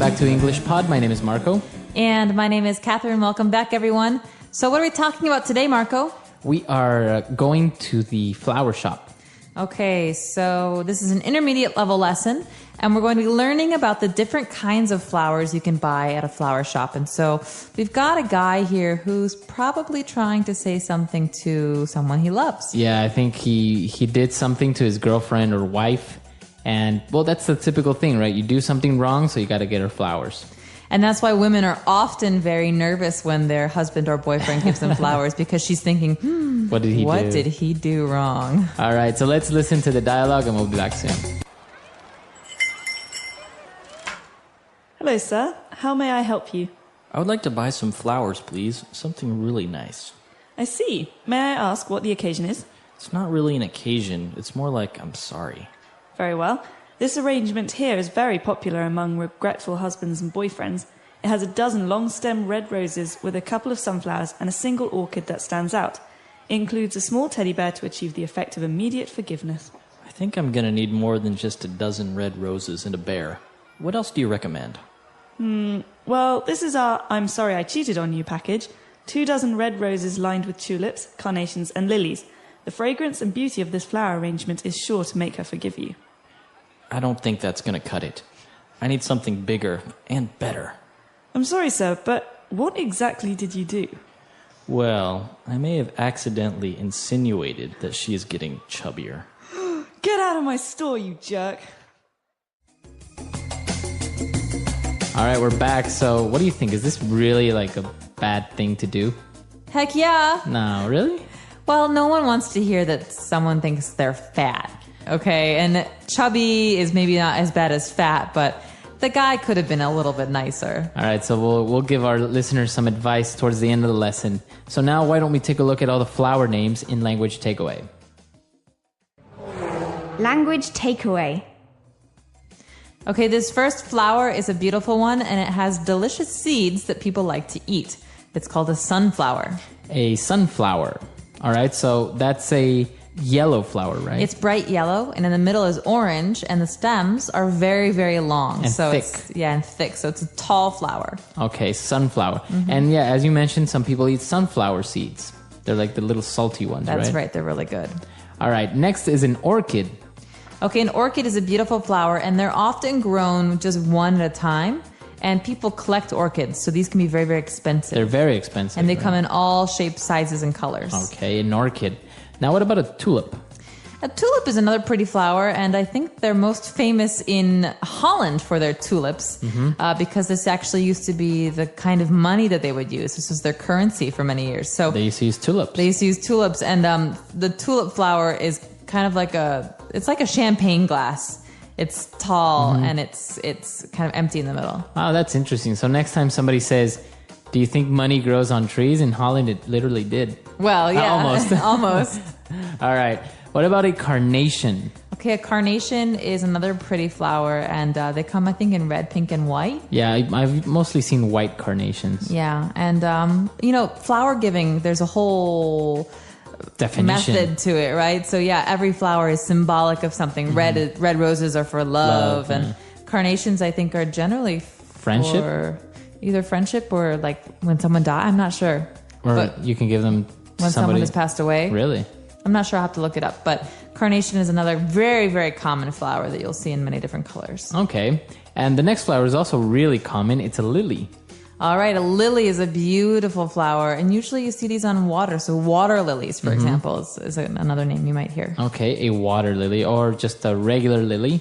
back to English Pod. My name is Marco. And my name is Catherine. Welcome back, everyone. So what are we talking about today, Marco? We are going to the flower shop. Okay, so this is an intermediate level lesson, and we're going to be learning about the different kinds of flowers you can buy at a flower shop. And so we've got a guy here who's probably trying to say something to someone he loves. Yeah, I think he did something to his girlfriend or wife. And, well, that's the typical thing, right? You do something wrong, so you got to get her flowers. And that's why women are often very nervous when their husband or boyfriend gives them flowers, because she's thinking, what did he do wrong? All right, so let's listen to the dialogue and we'll be back soon. Hello, sir. How may I help you? I would like to buy some flowers, please. Something really nice. I see. May I ask what the occasion is? It's not really an occasion. It's more like I'm sorry. Very well. This arrangement here is very popular among regretful husbands and boyfriends. It has a dozen long-stem red roses with a couple of sunflowers and a single orchid that stands out. It includes a small teddy bear to achieve the effect of immediate forgiveness. I think I'm going to need more than just a dozen red roses and a bear. What else do you recommend? Well, this is our I'm sorry I cheated on you package. 2 dozen red roses lined with tulips, carnations and lilies. The fragrance and beauty of this flower arrangement is sure to make her forgive you. I don't think that's going to cut it. I need something bigger and better. I'm sorry, sir, but what exactly did you do? Well, I may have accidentally insinuated that she is getting chubbier. Get out of my store, you jerk. All right, we're back. So what do you think? Is this really like a bad thing to do? Heck yeah. No, really? Well, no one wants to hear that someone thinks they're fat. Okay, and chubby is maybe not as bad as fat, but the guy could have been a little bit nicer. All right, so we'll give our listeners some advice towards the end of the lesson. So now why don't we take a look at all the flower names in Language Takeaway. Language takeaway. Okay, this first flower is a beautiful one, and it has delicious seeds that people like to eat. It's called a sunflower. A sunflower. All right, so that's a yellow flower, right? It's bright yellow, and in the middle is orange, and the stems are very, very long. And thick. And thick. So it's a tall flower. Okay, sunflower. Mm-hmm. And yeah, as you mentioned, some people eat sunflower seeds. They're like the little salty ones, right? That's right. They're really good. All right, next is an orchid. Okay, an orchid is a beautiful flower, and they're often grown just one at a time. And people collect orchids, so these can be very, very expensive. They're very expensive. And they come in all shapes, sizes, and colors. Okay, an orchid. Now, what about a tulip? A tulip is another pretty flower, and I think they're most famous in Holland for their tulips, because this actually used to be the kind of money that they would use. This was their currency for many years. So they used to use tulips. And the tulip flower is kind of like it's like a champagne glass. It's tall and it's kind of empty in the middle. Wow, that's interesting. So next time somebody says, do you think money grows on trees? In Holland, it literally did. Well, yeah. Almost. Almost. All right. What about a carnation? Okay, a carnation is another pretty flower, and they come, I think, in red, pink, and white. Yeah, I've mostly seen white carnations. Yeah, and, flower giving, there's a whole definition method to it, right? So yeah, every flower is symbolic of something. Red roses are for love, and carnations, I think, are generally friendship, for either friendship or like when someone dies. I'm not sure, or you can give them to when somebody someone has passed away. Really, I'm not sure. I'll have to look it up. But carnation is another very, very common flower that you'll see in many different colors. Okay, and the next flower is also really common. It's a lily. All right, a lily is a beautiful flower, and usually you see these on water. So water lilies, for example, is another name you might hear. Okay, a water lily or just a regular lily.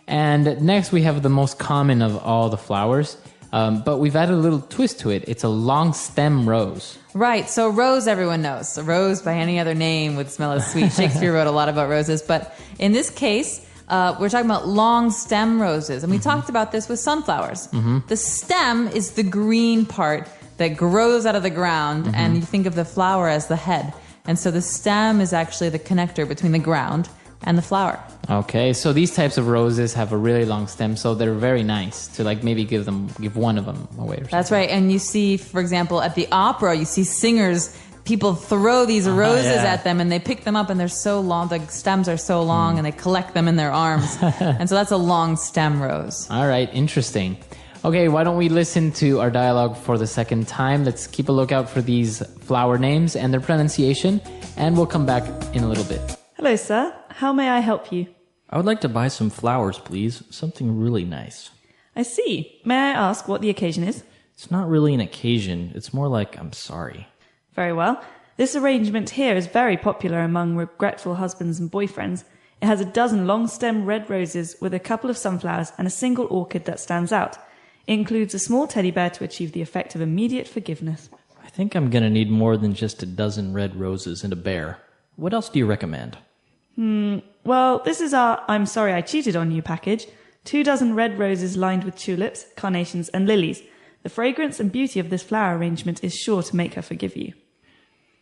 And next we have the most common of all the flowers, but we've added a little twist to it. It's a long stem rose. Right, so rose everyone knows. A rose by any other name would smell as sweet. Shakespeare wrote a lot about roses, but in this case, we're talking about long stem roses. And we talked about this with sunflowers. The stem is the green part that grows out of the ground, and you think of the flower as the head. And so the stem is actually the connector between the ground and the flower. Okay, so these types of roses have a really long stem, so they're very nice to like maybe give one of them away or something. That's right. And you see, for example, at the opera, you see singers, people throw these roses at them and they pick them up and they're so long, the stems are so long and they collect them in their arms. And so that's a long stem rose. All right, interesting. Okay, why don't we listen to our dialogue for the second time? Let's keep a lookout for these flower names and their pronunciation, and we'll come back in a little bit. Hello, sir. How may I help you? I would like to buy some flowers, please. Something really nice. I see. May I ask what the occasion is? It's not really an occasion. It's more like I'm sorry. Very well. This arrangement here is very popular among regretful husbands and boyfriends. It has a dozen long-stem red roses with a couple of sunflowers and a single orchid that stands out. It includes a small teddy bear to achieve the effect of immediate forgiveness. I think I'm going to need more than just a dozen red roses and a bear. What else do you recommend? Well, this is our I'm sorry I cheated on you package. 2 dozen red roses lined with tulips, carnations and lilies. The fragrance and beauty of this flower arrangement is sure to make her forgive you.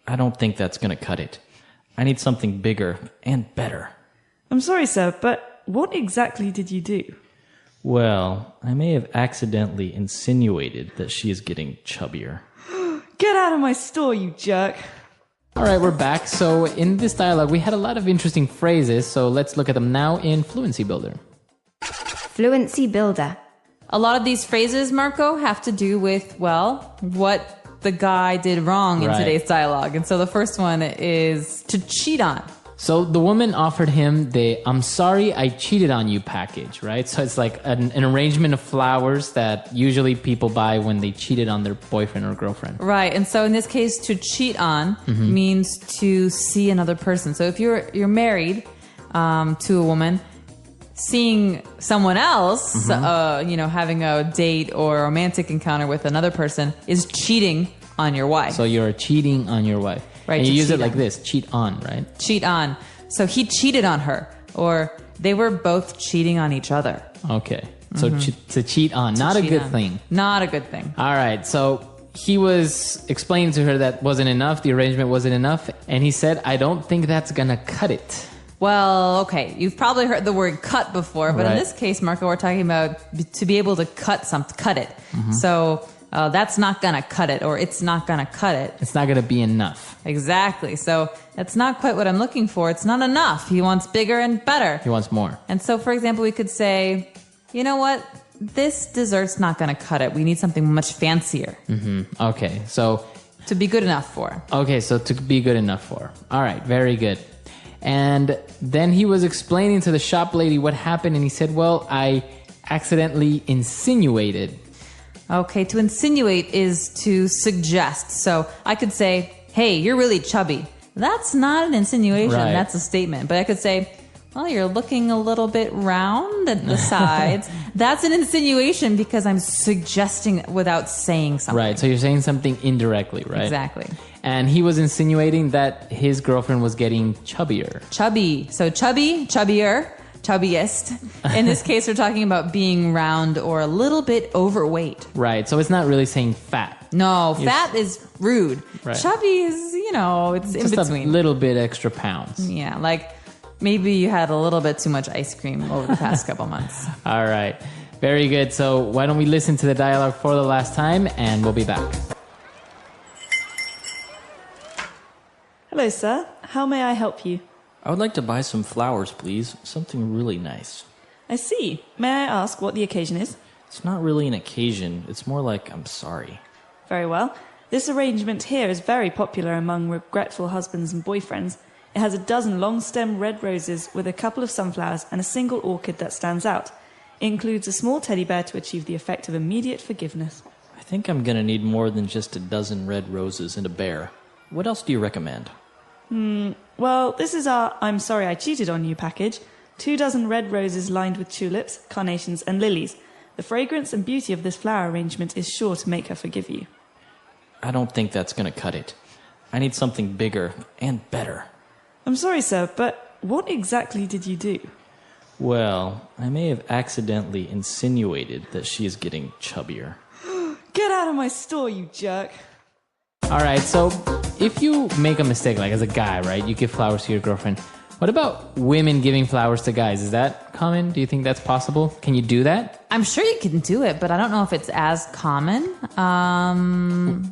I don't think that's going to cut it. I need something bigger and better. I'm sorry, sir, but what exactly did you do? Well, I may have accidentally insinuated that she is getting chubbier. Get out of my store, you jerk. All right, we're back. So in this dialogue, we had a lot of interesting phrases, so let's look at them now in Fluency Builder. Fluency Builder. A lot of these phrases, Marco, have to do with, well, what the guy did wrong in Right. today's dialogue. And so the first one is to cheat on. So the woman offered him the I'm sorry I cheated on you package, right? So it's like an arrangement of flowers that usually people buy when they cheated on their boyfriend or girlfriend. Right. And so in this case, to cheat on means to see another person. So if you're married to a woman, seeing someone else, having a date or a romantic encounter with another person is cheating on your wife. So you're cheating on your wife. Right, And you to use it cheat like on. this, cheat on, right? Cheat on. So he cheated on her, or they were both cheating on each other. Okay. So to cheat on, not a Cheat good on. thing. Not a good thing. All right. So he was explaining to her that wasn't enough. The arrangement wasn't enough. And he said, I don't think that's going to cut it. Well, okay, you've probably heard the word cut before, but in Right. this case, Marco, we're talking about to be able to cut it. So that's not gonna cut it, or it's not gonna cut it. It's not going to be enough. Exactly. So that's not quite what I'm looking for. It's not enough. He wants bigger and better. He wants more. And so, for example, we could say, you know what? This dessert's not gonna cut it. We need something much fancier Okay. So to be good enough for. to be good enough for. All right. Very good. And then he was explaining to the shop lady what happened. And he said, well, I accidentally insinuated. Okay, to insinuate is to suggest. So I could say, hey, you're really chubby. That's not an insinuation, Right. that's a statement. But I could say, well, you're looking a little bit round at the sides. That's an insinuation because I'm suggesting without saying something. Right. So you're saying something indirectly, right? Exactly. And he was insinuating that his girlfriend was getting chubbier. Chubby. So chubby, chubbier, chubbiest. In this case, we're talking about being round or a little bit overweight. Right. So it's not really saying fat. No, fat is rude. Right. Chubby is, it's in Just between. a little bit extra pounds. Yeah, like maybe you had a little bit too much ice cream over the past couple months. All right. Very good. So why don't we listen to the dialogue for the last time and we'll be back. Hello, sir. How may I help you? I would like to buy some flowers, please. Something really nice. I see. May I ask what the occasion is? It's not really an occasion. It's more like I'm sorry. Very well. This arrangement here is very popular among regretful husbands and boyfriends. It has a dozen long-stem red roses with a couple of sunflowers and a single orchid that stands out. It includes a small teddy bear to achieve the effect of immediate forgiveness. I think I'm going to need more than just a dozen red roses and a bear. What else do you recommend? Well, this is our I'm sorry I cheated on you package. 2 dozen red roses lined with tulips, carnations and lilies. The fragrance and beauty of this flower arrangement is sure to make her forgive you. I don't think that's going to cut it. I need something bigger and better. I'm sorry, sir, but what exactly did you do? Well, I may have accidentally insinuated that she is getting chubbier. Get out of my store, you jerk. All right. So if you make a mistake, like as a guy, right, you give flowers to your girlfriend. What about women giving flowers to guys? Is that common? Do you think that's possible? Can you do that? I'm sure you can do it, but I don't know if it's as common.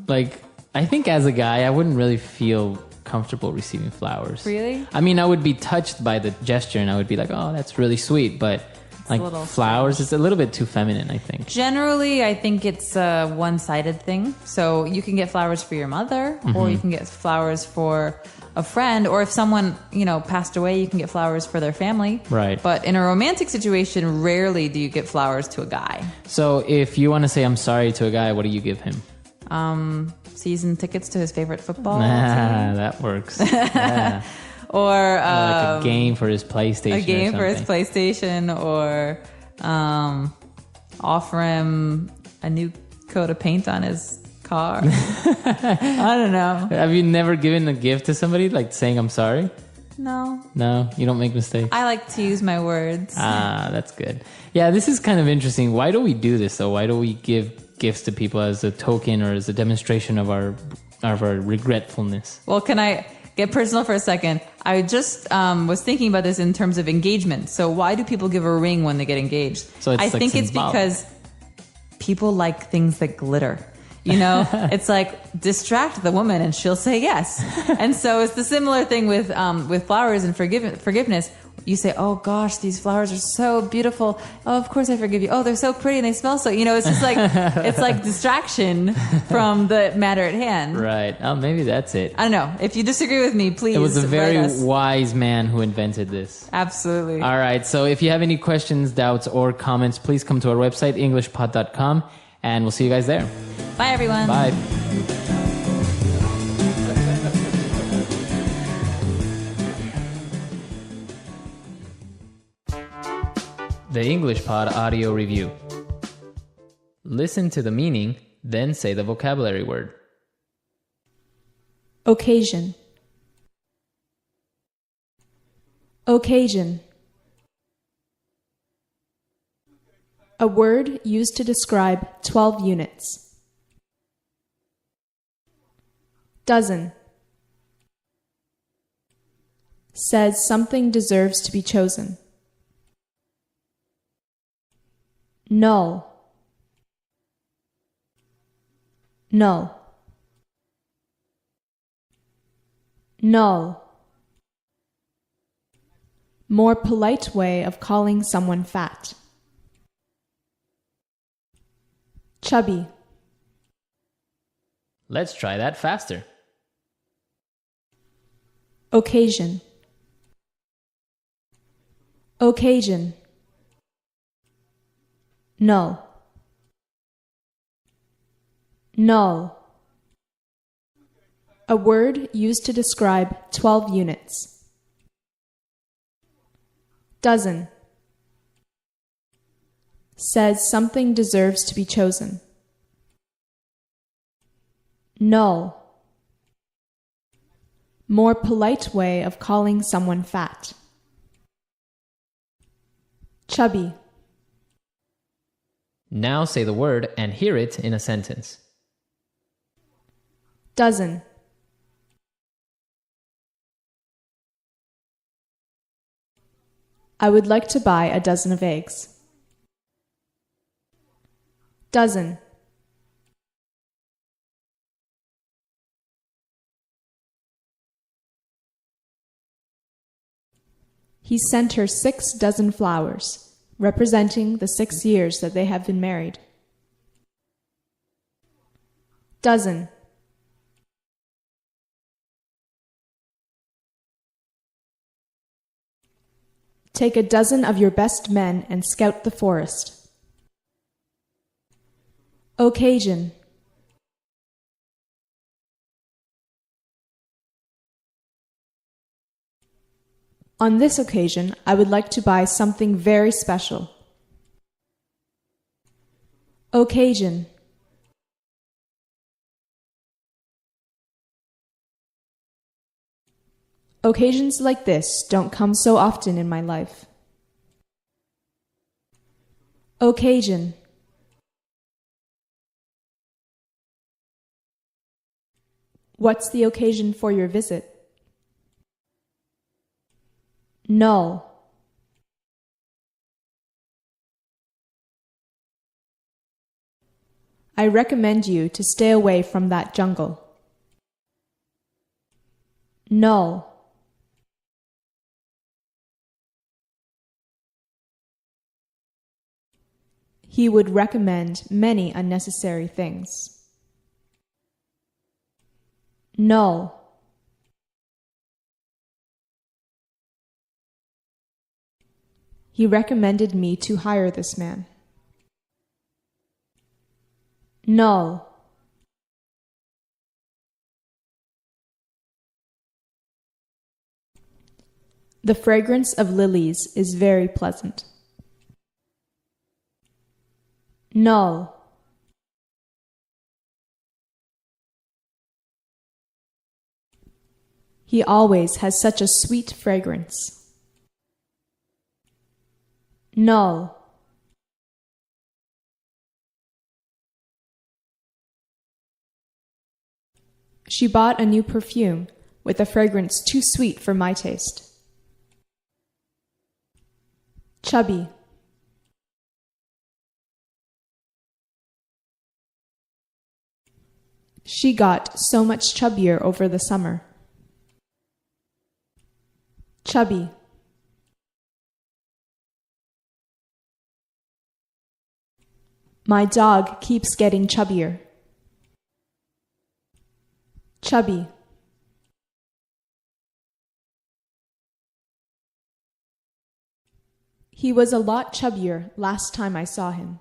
Like, I think as a guy, I wouldn't really feel comfortable receiving flowers. Really? I mean, I would be touched by the gesture and I would be like, oh, that's really sweet. But a Like little flowers, strange. it's a little bit too feminine, I think. Generally, I think it's a one-sided thing. So you can get flowers for your mother, or you can get flowers for a friend, or if someone, passed away, you can get flowers for their family. Right. But in a romantic situation, rarely do you get flowers to a guy. So if you want to say I'm sorry to a guy, what do you give him? Season tickets to his favorite football Ah, team. that works. Yeah. Or Like a game for his PlayStation. a game or for his something. PlayStation, or offer him a new coat of paint on his car. I don't know. Have you never given a gift to somebody, like saying I'm sorry? No, No, you don't make mistakes. I like to use my words. Ah, that's good. Yeah, this is kind of interesting. Why do we do this though? Why do we give gifts to people as a token or as a demonstration of our regretfulness? Well, can I get personal for a second? I just was thinking about this in terms of engagement. So why do people give a ring when they get engaged? So it's I like think it's symbolic. because people like things that glitter. It's like distract the woman and she'll say yes. And so it's the similar thing with flowers and forgiveness. You say, "Oh gosh, these flowers are so beautiful. Oh, of course I forgive you. Oh, they're so pretty and they smell so." It's just like it's like distraction from the matter at hand. Right. Oh, maybe that's it. I don't know. If you disagree with me, please. It was a very write us. wise man who invented this. Absolutely. All right. So if you have any questions, doubts, or comments, please come to our website, englishpod.com, and we'll see you guys there. Bye, everyone. Bye. The English Pod Audio Review. Listen to the meaning, then say the vocabulary word. Occasion. Occasion. A word used to describe 12 units. Dozen. Says something deserves to be chosen. Null. Null. Null. More polite way of calling someone fat. Chubby. Let's try that faster. Occasion. Occasion. Null. Null. A word used to describe 12 units. Dozen. Says something deserves to be chosen. Null. More polite way of calling someone fat. Chubby. Now say the word and hear it in a sentence. Dozen. I would like to buy a dozen of eggs. Dozen. He sent her 6 dozen flowers, representing the 6 years that they have been married. Dozen. Take a dozen of your best men and scout the forest. Occasion. On this occasion, I would like to buy something very special. Occasion. Occasions like this don't come so often in my life. Occasion. What's the occasion for your visit? Null. I recommend you to stay away from that jungle. Null. He would recommend many unnecessary things. Null. He recommended me to hire this man. Null. The fragrance of lilies is very pleasant. Null. He always has such a sweet fragrance. Null. She bought a new perfume with a fragrance too sweet for my taste. Chubby. She got so much chubbier over the summer. Chubby. My dog keeps getting chubbier. Chubby. He was a lot chubbier last time I saw him.